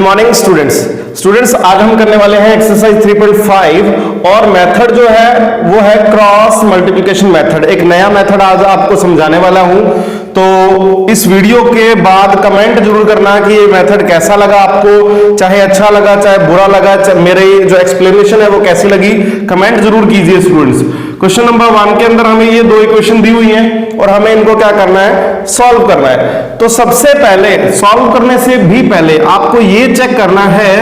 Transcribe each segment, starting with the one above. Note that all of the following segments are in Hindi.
मॉर्निंग स्टूडेंट्स आज हम करने वाले हैं एक्सरसाइज 3.5 और मेथड जो है वो है क्रॉस मल्टीप्लिकेशन मेथड। एक नया मेथड आज आपको समझाने वाला हूं, तो इस वीडियो के बाद कमेंट जरूर करना कि ये मेथड कैसा लगा आपको, चाहे अच्छा लगा चाहे बुरा लगा, मेरे जो एक्सप्लेनेशन है वो कैसी लगी, कमेंट जरूर कीजिए स्टूडेंट्स। क्वेश्चन नंबर 1 के अंदर हमें ये दो इक्वेशन दी हुई हैं और हमें इनको क्या करना है, सॉल्व करना है। तो सबसे पहले सॉल्व करने से भी पहले आपको ये चेक करना है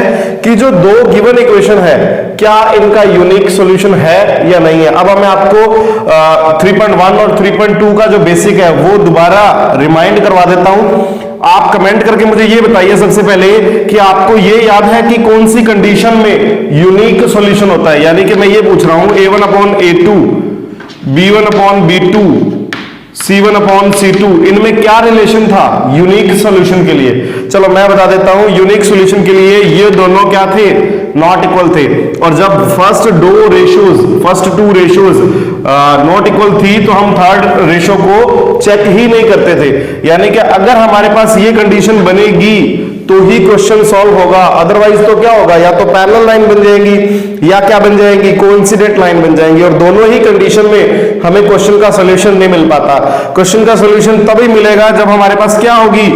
कि जो दो गिवन इक्वेशन है क्या इनका यूनिक सॉल्यूशन है या नहीं है। अब मैं आपको 3.1 और 3.2 का जो बेसिक है वो दोबारा रिमाइंड करवा देता हूं। आप कमेंट करके मुझे ये बताइए सबसे पहले कि आपको ये याद है कि कौन सी कंडीशन में यूनिक सॉल्यूशन होता है। यानी कि मैं ये पूछ रहा हूं A1/A2, B1/B2, C1/C2, इनमें क्या रिलेशन था यूनिक सॉल्यूशन के लिए। चलो मैं बता देता हूं, यूनिक सॉल्यूशन के लिए ये दोनों क्या थे, नॉट इक्वल थे। और जब first two ratios not equal थी तो हम थर्ड रेशियो को चेक ही नहीं करते थे। यानी कि अगर हमारे पास ये कंडीशन बनेगी तो ही क्वेश्चन सॉल्व होगा, अदरवाइज तो क्या होगा, या तो पैरेलल लाइन बन जाएंगी या क्या बन जाएंगी, कोइंसिडेंट लाइन बन जाएंगी। और दोनों ही कंडीशन में हमें क्वेश्चन का सॉल्यूशन नहीं मिल पाता। क्वेश्चन का सॉल्यूशन तभी मिलेगा जब हमारे पास क्या होगी,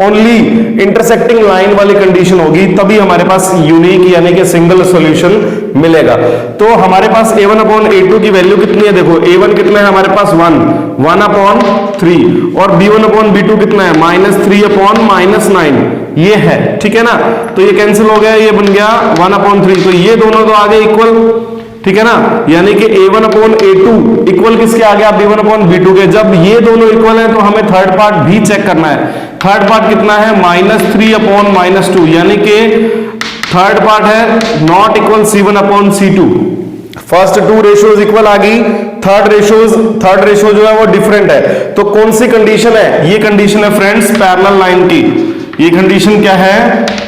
ओनली इंटरसेक्टिंग लाइन वाली कंडीशन होगी, तभी हमारे पास यूनिक यानी कि सिंगल सॉल्यूशन मिलेगा। तो हमारे पास A1/A2 की वैल्यू कितनी है, देखो A1 कितना है हमारे पास 1/3 और B1/B2 कितना है -3/-9 ये है, ठीक है ना। तो ये कैंसिल हो गया, ये बन गया 1/3, तो ये दोनों तो आ गए इक्वल, ठीक है ना। यानी कि A1/A2 इक्वल किसके आ गया, B1/B2 के। जब ये दोनों इक्वल है तो हमें थर्ड पार्ट भी चेक करना है। थर्ड पार्ट कितना है -3/-2, यानी कि थर्ड पार्ट है not equal C1/C2। First two ratios equal आ गई, थर्ड रेशियो जो है वो डिफरेंट है। तो कौन सी कंडीशन है, ये कंडीशन है फ्रेंड्स पैरेलल लाइन की। ये कंडीशन क्या है,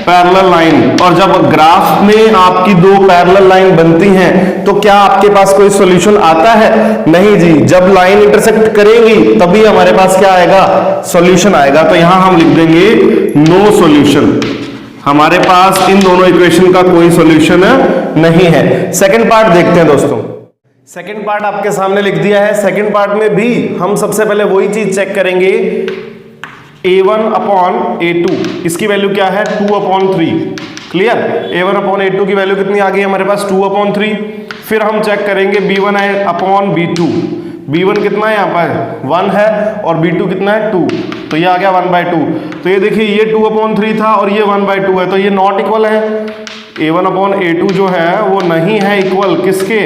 पैरेलल लाइन। और जब ग्राफ में आपकी दो पैरेलल लाइन बनती हैं तो क्या आपके पास कोई सॉल्यूशन आता है, नहीं जी। जब लाइन इंटरसेक्ट करेंगी तभी हमारे पास क्या आएगा, सॉल्यूशन आएगा। तो यहां हम लिख देंगे नो सॉल्यूशन, हमारे पास इन दोनों इक्वेशन का कोई सॉल्यूशन नहीं है। सेकंड पार्ट देखते हैं दोस्तों। सेकंड पार्ट आपके सामने लिख दिया है। सेकंड पार्ट में भी हम सबसे पहले वही चीज चेक करेंगे, A1/A2 इसकी वैल्यू क्या है 2/3। क्लियर, A1/A2 की वैल्यू कितनी आ गई हमारे पास 2/3। फिर हम चेक करेंगे B1/B2, B1 कितना है यहाँ पर 1 है और B2 कितना है 2, तो ये आ गया 1/2। तो ये देखिए ये 2/3 था और ये 1/2 है, तो ये नॉट इक्वल है। A1/A2 जो है वो नहीं है इक्वल किसके,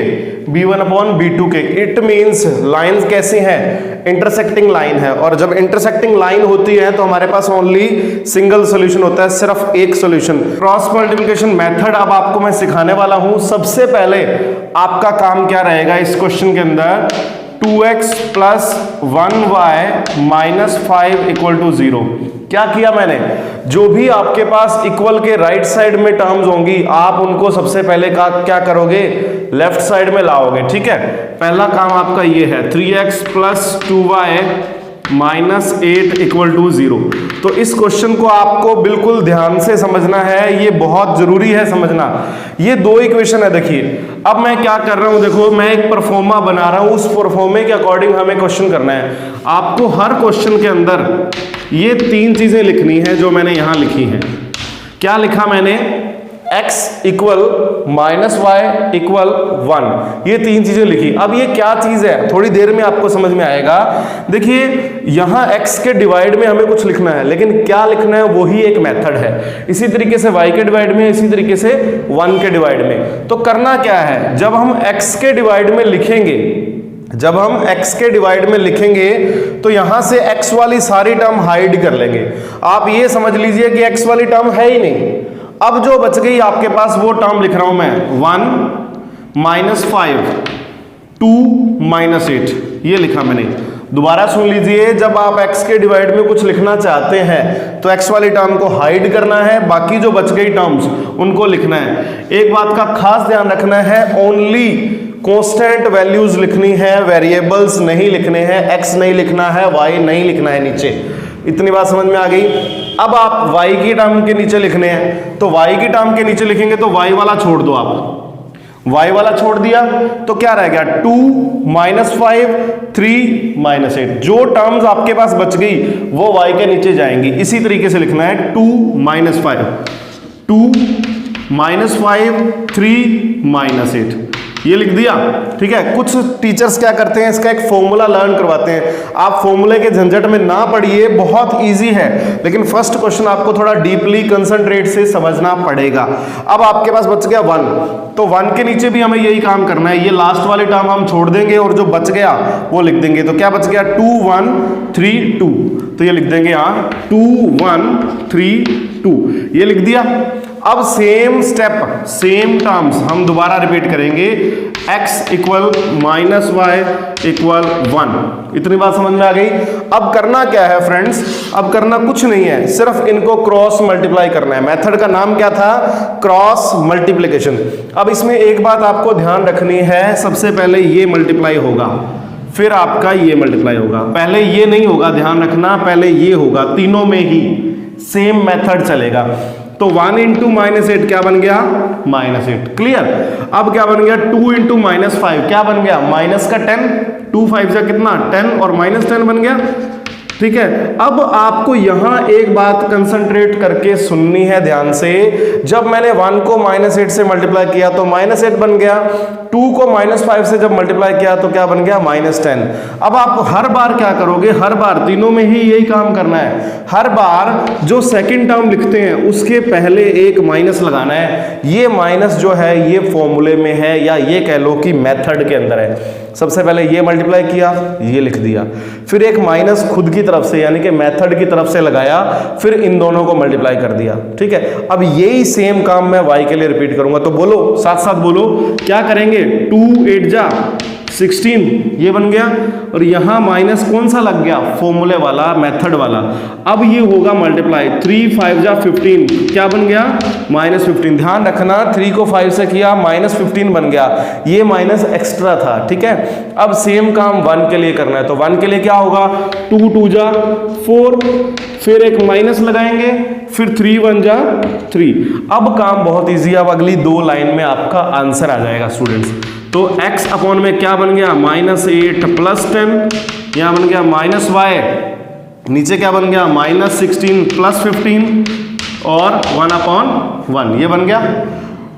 B1/B2 के। इट मींस लाइंस कैसी हैं, इंटरसेक्टिंग लाइन है। और जब इंटरसेक्टिंग लाइन होती है तो हमारे पास ओनली सिंगल सॉल्यूशन होता है, सिर्फ एक सॉल्यूशन। क्रॉस मल्टीप्लिकेशन मेथड अब आपको मैं सिखाने वाला हूं। सबसे पहले आपका काम क्या रहेगा इस क्वेश्चन के अंदर, 2x + 1y - 5 = 0। क्या किया मैंने, जो भी आपके पास इक्वल के राइट साइड में टर्म्स होंगी आप उनको सबसे पहले क्या करोगे, लेफ्ट साइड में लाओगे, ठीक है। पहला काम आपका ये है 3x + 2y - 8 = 0। तो इस क्वेश्चन को आपको बिल्कुल ध्यान से समझना है, ये बहुत जरूरी है समझना। ये दो इक्वेशन है, देखिए अब मैं क्या कर रहा हूं, देखो मैं एक परफॉर्मा बना रहा हूं, उस परफॉर्मे के अकॉर्डिंग हमें क्वेश्चन करना है। आपको हर क्वेश्चन के अंदर ये तीन चीजें लिखनी है जो मैंने यहां लिखी हैं। क्या लिखा मैंने, x = -y = 1, ये तीन चीजें लिखी। अब ये क्या चीज है थोड़ी देर में आपको समझ में आएगा। देखिए यहां x के डिवाइड में हमें कुछ लिखना है, लेकिन क्या लिखना है वही एक मेथड है। इसी तरीके से y के डिवाइड में, इसी तरीके से 1 के डिवाइड में। तो करना क्या है, जब हम x के डिवाइड में लिखेंगे तो यहां से x वाली सारी टर्म हाइड कर लेंगे। आप ये समझ लीजिए कि x वाली टर्म है ही नहीं। अब जो बच गई आपके पास वो टर्म लिख रहा हूं मैं, 1 - 5 2 - 8, ये लिखा मैंने। दोबारा सुन लीजिए, जब आप x के डिवाइड में कुछ लिखना चाहते हैं तो x वाली टर्म को हाइड करना है, बाकी जो बच गई टर्म्स उनको लिखना है। एक बात का खास ध्यान रखना है, ओनली कांस्टेंट वैल्यूज लिखनी है, वेरिएबल्स नहीं लिखने हैं, x नहीं लिखना है, y नहीं लिखना है नीचे। इतनी बात समझ में आ गई। अब आप y की टर्म के नीचे लिखने हैं, तो y की टर्म के नीचे लिखेंगे तो y वाला छोड़ दो आप, y वाला छोड़ दिया तो क्या रह गया 2 -5 3 -8। जो टर्म्स आपके पास बच गई वो y के नीचे जाएंगी। इसी तरीके से लिखना है 2 -5 3 -8 ये लिख दिया। ठीक है, कुछ टीचर्स क्या करते हैं, इसका एक फॉर्मूला लर्न करवाते हैं। आप फॉर्मूले के झंझट में ना पढ़िए, बहुत इजी है, लेकिन फर्स्ट क्वेश्चन आपको थोड़ा डीपली कंसंट्रेट से समझना पड़ेगा। अब आपके पास बच गया 1, तो 1 के नीचे भी हमें यही काम करना है। ये लास्ट वाली टर्म हम छोड़ देंगे और जो बच गया वो लिख देंगे। तो क्या बच गया 2 1 3 2, तो ये लिख देंगे यहाँ 2 1 3 2, ये लिख दिया। अब सेम स्टेप, सेम टर्म्स हम दोबारा रिपीट करेंगे, x equal minus y equal 1। इतनी बात समझ में आ गई। अब करना क्या है फ्रेंड्स, अब करना कुछ नहीं है, सिर्फ इनको क्रॉस मल्टीप्लाई करना है। मेथड का नाम क्या था, क्रॉस मल्टीप्लिकेशन। अब इसमें एक बात आपको ध्यान रखनी है, सबसे पहले ये मल्टीप्लाई होगा, फिर आपका ये मल्टीप्लाई होगा, पहले ये नहीं होगा, ध्यान रखना, पहले ये होगा। तीनों में ही सेम मेथड चलेगा। तो 1 इंटू -8 क्या बन गया -8, क्लियर। अब क्या बन गया 2 इंटू -5 क्या बन गया माइनस का 10, 2 5 जा कितना 10 और -10 बन गया। ठीक है, अब आपको यहां एक बात कंसंट्रेट करके सुननी है ध्यान से। जब मैंने 1 को -8 से मल्टीप्लाई किया तो -8 बन गया, 2 को -5 से जब मल्टीप्लाई किया तो क्या बन गया -10। अब आप हर बार क्या करोगे, हर बार तीनों में ही यही काम करना है। हर बार जो सेकंड टर्म लिखते हैं उसके पहले एक माइनस लगाना है। ये माइनस जो है ये फॉर्मूले में है, या ये कह लो कि मेथड के अंदर है। सबसे पहले ये मल्टीप्लाई किया, ये लिख दिया, फिर एक माइनस खुद की तरफ से यानी कि मेथड की तरफ से लगाया, फिर इन दोनों को मल्टीप्लाई कर दिया। ठीक है, अब यही सेम काम मैं y के लिए रिपीट करूंगा। तो बोलो, साथ साथ बोलो, क्या करेंगे 2 8 जा 16 ये बन गया, और यहां माइनस कौन सा लग गया, फॉर्मूले वाला, मेथड वाला। अब ये होगा मल्टीप्लाई, 3 5 जा 15 क्या बन गया -15। ध्यान रखना 3 को 5 से किया -15 बन गया, ये माइनस एक्स्ट्रा था। ठीक है, अब सेम काम 1 के लिए करना है। तो 1 के लिए क्या होगा 2 2 जा 4, फिर एक माइनस लगाएंगे, फिर 3 1 जा 3। अब काम बहुत इजी है, अब अगली 2 लाइन में आपका आंसर आ जाएगा स्टूडेंट्स। तो x अपॉन में क्या बन गया -8 + 10, यहां बन गया -y, नीचे क्या बन गया -16 + 15 और 1/1 ये बन गया।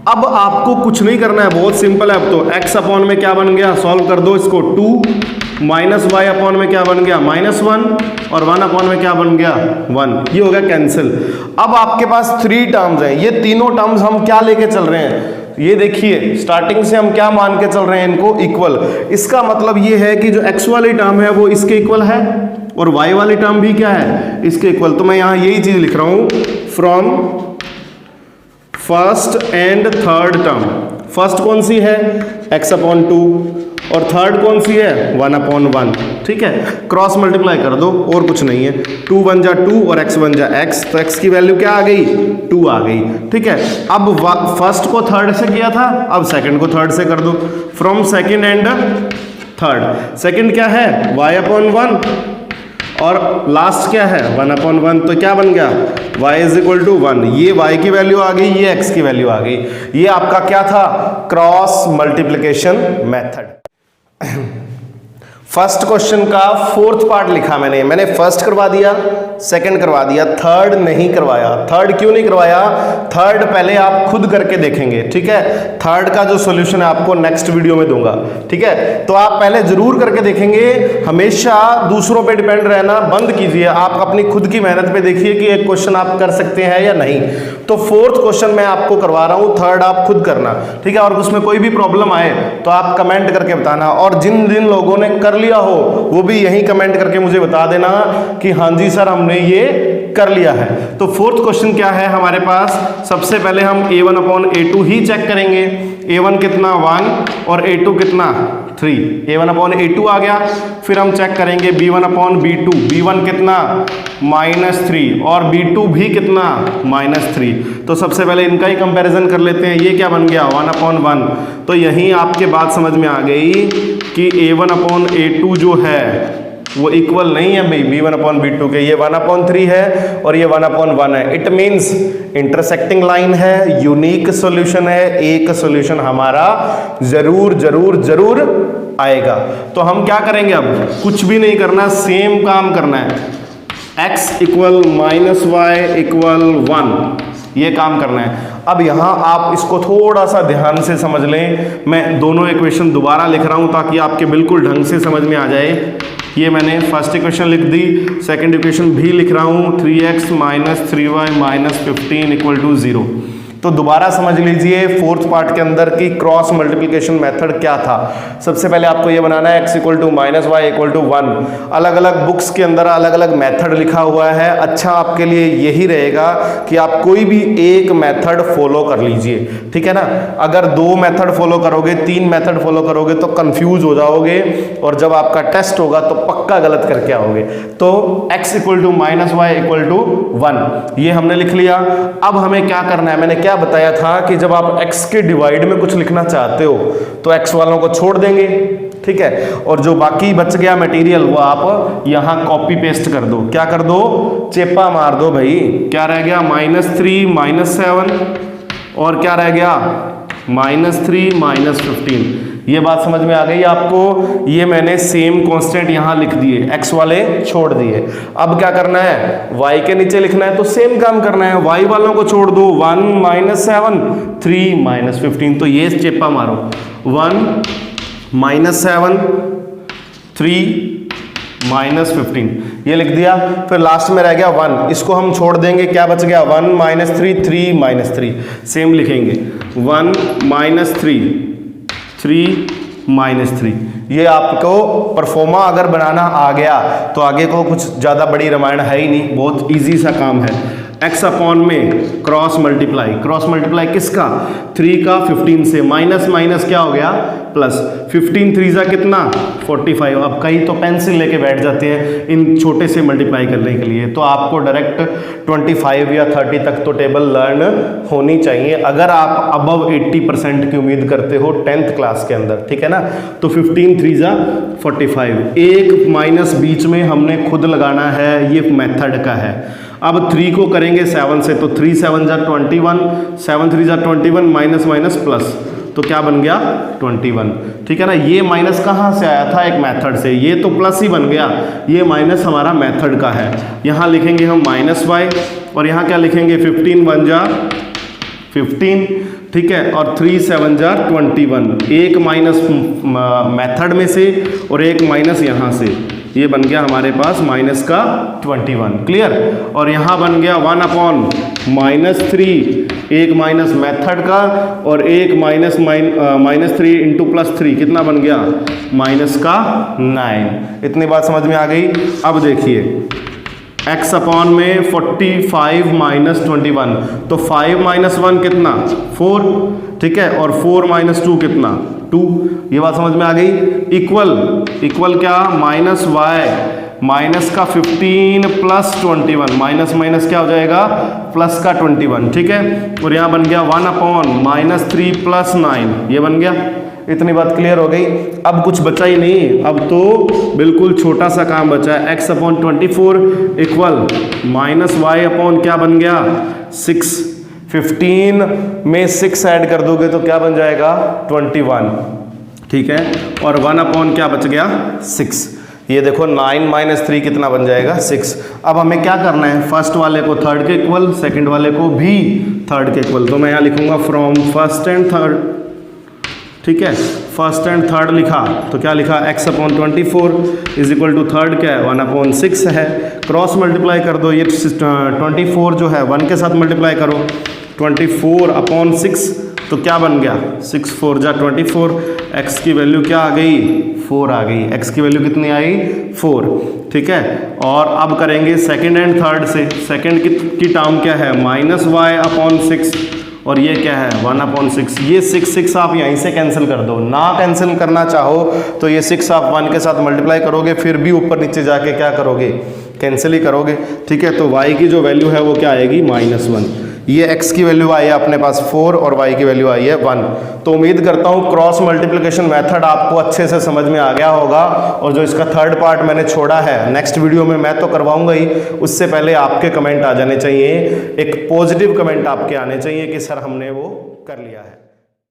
अब आपको कुछ नहीं करना है, बहुत सिंपल है। अब तो x अपॉन में क्या बन गया, सॉल्व कर दो इसको, 2 -y अपॉन में क्या बन गया -1 और 1 अपॉन में क्या बन गया 1, ये हो गया कैंसिल। अब आपके पास 3 टर्म्स हैं, ये तीनों टर्म्स हम क्या लेके चल रहे हैं, ये देखिए स्टार्टिंग से हम क्या मान के चल रहे हैं, इनको इक्वल। इसका मतलब ये है कि जो x वाली टर्म है वो इसके इक्वल है और y वाली टर्म भी क्या है, इसके इक्वल। तो मैं यहां यही चीज लिख रहा हूं, from first and third term. First कौन सी है x/2 और थर्ड कौन सी है 1/1। ठीक है, क्रॉस मल्टीप्लाई कर दो और कुछ नहीं है, 2 1 जा 2 और x 1 जा x, तो x की वैल्यू क्या आ गई 2 आ गई। ठीक है, अब फर्स्ट को थर्ड से किया था, अब सेकंड को थर्ड से कर दो, from second and third. Second क्या है y/1 और लास्ट क्या है 1/1, तो क्या बन गया y = 1। ये y की वैल्यू आ गई, ये x की वैल्यू आ गई। ये आपका क्या था, cross multiplication method. First question का 4th पार्ट लिखा मैंने फर्स्ट करवा दिया, सेकंड करवा दिया, थर्ड नहीं करवाया। थर्ड क्यों नहीं करवाया, थर्ड पहले आप खुद करके देखेंगे। ठीक है, थर्ड का जो सॉल्यूशन है आपको नेक्स्ट वीडियो में दूंगा। ठीक है, तो आप पहले जरूर करके देखेंगे। हमेशा दूसरों पे डिपेंड रहना बंद कीजिए, आप अपनी खुद की मेहनत पे देखिए कि एक क्वेश्चन आप कर सकते हैं या नहीं। तो 4th क्वेश्चन मैं आपको करवा रहा हूं, थर्ड आप खुद करना। ठीक है, और उसमें कोई भी प्रॉब्लम आए तो आप कमेंट करके बताना, और जिन जिन लोगों ने कर लिया हो वो भी यही कमेंट करके मुझे बता देना कि हाँ जी सर हमने ये कर लिया है। तो 4th क्वेश्चन क्या है हमारे पास, सबसे पहले हम a1/a2 ही चेक करेंगे। a1 कितना 1 और a2 कितना 3, a1/a2 आ गया। फिर हम चेक करेंगे b1/b2, b1 कितना -3 और b2 भी कितना -3। तो सबसे पहले इनका ही कंपैरिजन कर लेते हैं, ये क्या बन गया 1/1। तो यहीं आपके बात समझ में आ गई कि a1/a2 जो है वो इक्वल नहीं है भाई b1/b2 के, ये 1/3 है और ये 1/1 है। इट मीन्स इंटरसेक्टिंग लाइन है, यूनिक सॉल्यूशन है, एक सॉल्यूशन हमारा जरूर जरूर जरूर आएगा। तो हम क्या करेंगे, अब कुछ भी नहीं करना, सेम काम करना है, x = -y = 1, ये काम करना है। अब यहाँ आप इसको थोड़ा सा ध्यान से समझ लें, मैं दोनों इक्वेशन दोबारा लिख रहा हूँ ताकि आपके बिल्कुल ढंग से समझ में आ जाए। ये मैंने फर्स्ट इक्वेशन लिख दी, सेकंड इक्वेशन भी लिख रहा हूँ, 3x - 3y - 15 = 0। तो दोबारा समझ लीजिए फोर्थ पार्ट के अंदर की क्रॉस मल्टीप्लिकेशन मेथड क्या था। सबसे पहले आपको ये बनाना है x = -y = 1। अलग अलग बुक्स के अंदर अलग अलग मेथड लिखा हुआ है। अच्छा आपके लिए यही रहेगा कि आप कोई भी एक मेथड फॉलो कर लीजिए, ठीक है ना। अगर 2 मेथड फॉलो करोगे, 3 मेथड फॉलो करोगे तो कंफ्यूज हो जाओगे और जब आपका टेस्ट होगा तो पक्का गलत करके आओगे। तो x = -y = 1 ये हमने लिख लिया। अब हमें क्या करना है, मैंने क्या बताया था कि जब आप x के डिवाइड में कुछ लिखना चाहते हो तो x वालों को छोड़ देंगे, ठीक है, और जो बाकी बच गया मटेरियल वो आप यहां कॉपी पेस्ट कर दो। क्या कर दो, चेपा मार दो भाई। क्या रह गया, -3 - 7 और क्या रह गया, -3 - 15। ये बात समझ में आ गई आपको। ये मैंने सेम कांस्टेंट यहां लिख दिए, x वाले छोड़ दिए। अब क्या करना है, y के नीचे लिखना है तो सेम काम करना है, y वालों को छोड़ दो, 1 - 7 3 - 15। तो ये चेपा मारो, 1 - 7 3 - 15 ये लिख दिया। फिर लास्ट में रह गया 1, इसको हम छोड़ देंगे, क्या बच गया, 1 - 3 3 - 3। सेम लिखेंगे 1 - 3 3 - 3। ये आपको परफॉर्मा अगर बनाना आ गया तो आगे को कुछ ज़्यादा बड़ी रामायण है ही नहीं, बहुत इजी सा काम है। x/ में क्रॉस मल्टीप्लाई किसका, 3 का 15 से, माइनस माइनस क्या हो गया प्लस, 15 3 जा कितना 45। अब कई तो पेंसिल लेके बैठ जाते हैं इन छोटे से मल्टीप्लाई करने के लिए, तो आपको डायरेक्ट 25 या 30 तक तो टेबल लर्न होनी चाहिए अगर आप अबव 80% की उम्मीद करते हो 10th क्लास के अंदर, ठीक है ना। तो 15 3 जा 45, एक माइनस बीच में हमने खुद लगाना है, ये मेथड का है। अब 3 को करेंगे 7 से, तो 3 7 जा 21, 7 3 जा 21, माइनस माइनस प्लस, तो क्या बन गया 21, ठीक है ना। ये माइनस कहाँ से आया था, एक मेथड से, ये तो प्लस ही बन गया, ये माइनस हमारा मेथड का है। यहाँ लिखेंगे हम -y और यहाँ क्या लिखेंगे, 15 1 जा 15, ठीक है, और 3 7 जा 21, एक माइनस मेथड में से और एक माइनस यहाँ से, ये बन गया हमारे पास माइनस का 21, क्लियर। और यहाँ बन गया 1/-3, एक माइनस मेथड का और एक -3 इंटू +3, कितना बन गया माइनस का 9। इतनी बात समझ में आ गई। अब देखिए x/ में 45 - 21, तो 5 - 1 कितना 4, ठीक है, और 4 - 2 कितना 2, ये बात समझ में आ गई। इक्वल क्या, -y माइनस का 15 + 21, माइनस माइनस क्या हो जाएगा प्लस का 21, ठीक है, और यहाँ बन गया 1/-3 + 9, ये बन गया। इतनी बात क्लियर हो गई। अब कुछ बचा ही नहीं, अब तो बिल्कुल छोटा सा काम बचा है। x/24 = -y/ क्या बन गया 6, 15 में 6 ऐड कर दोगे तो क्या बन जाएगा 21, ठीक है, और 1/ क्या बच गया 6। ये देखो 9 - 3 कितना बन जाएगा 6। अब हमें क्या करना है, फर्स्ट वाले को थर्ड के इक्वल, सेकंड वाले को भी थर्ड के इक्वल, तो मैं यहाँ लिखूंगा फ्रॉम फर्स्ट एंड थर्ड, ठीक है, फर्स्ट एंड थर्ड लिखा तो क्या लिखा, x/24 = थर्ड क्या है 1/6 है। क्रॉस मल्टीप्लाई कर दो, ये 24 जो है 1 के साथ मल्टीप्लाई करो, 24/6 तो क्या बन गया 6 4 जा 24, x की वैल्यू क्या आ गई 4 आ गई, x की वैल्यू कितनी आई 4, ठीक है। और अब करेंगे सेकंड एंड थर्ड से, सेकंड की टर्म क्या है -y/6 और ये क्या है 1/6, ये 6 आप यहीं से कैंसिल कर दो, ना कैंसिल करना चाहो तो ये 6 आप 1 के साथ मल्टीप्लाई करोगे, फिर भी ऊपर नीचे जाके क्या करोगे कैंसिल ही करोगे, ठीक है। तो y की जो वैल्यू है वो क्या आएगी -1, ये x की वैल्यू आई है अपने पास 4 और y की वैल्यू आई है 1। तो उम्मीद करता हूँ क्रॉस मल्टीप्लिकेशन मेथड आपको अच्छे से समझ में आ गया होगा। और जो इसका थर्ड पार्ट मैंने छोड़ा है नेक्स्ट वीडियो में मैं तो करवाऊंगा ही, उससे पहले आपके कमेंट आ जाने चाहिए, एक पॉजिटिव कमेंट आपके आने चाहिए कि सर हमने वो कर लिया है।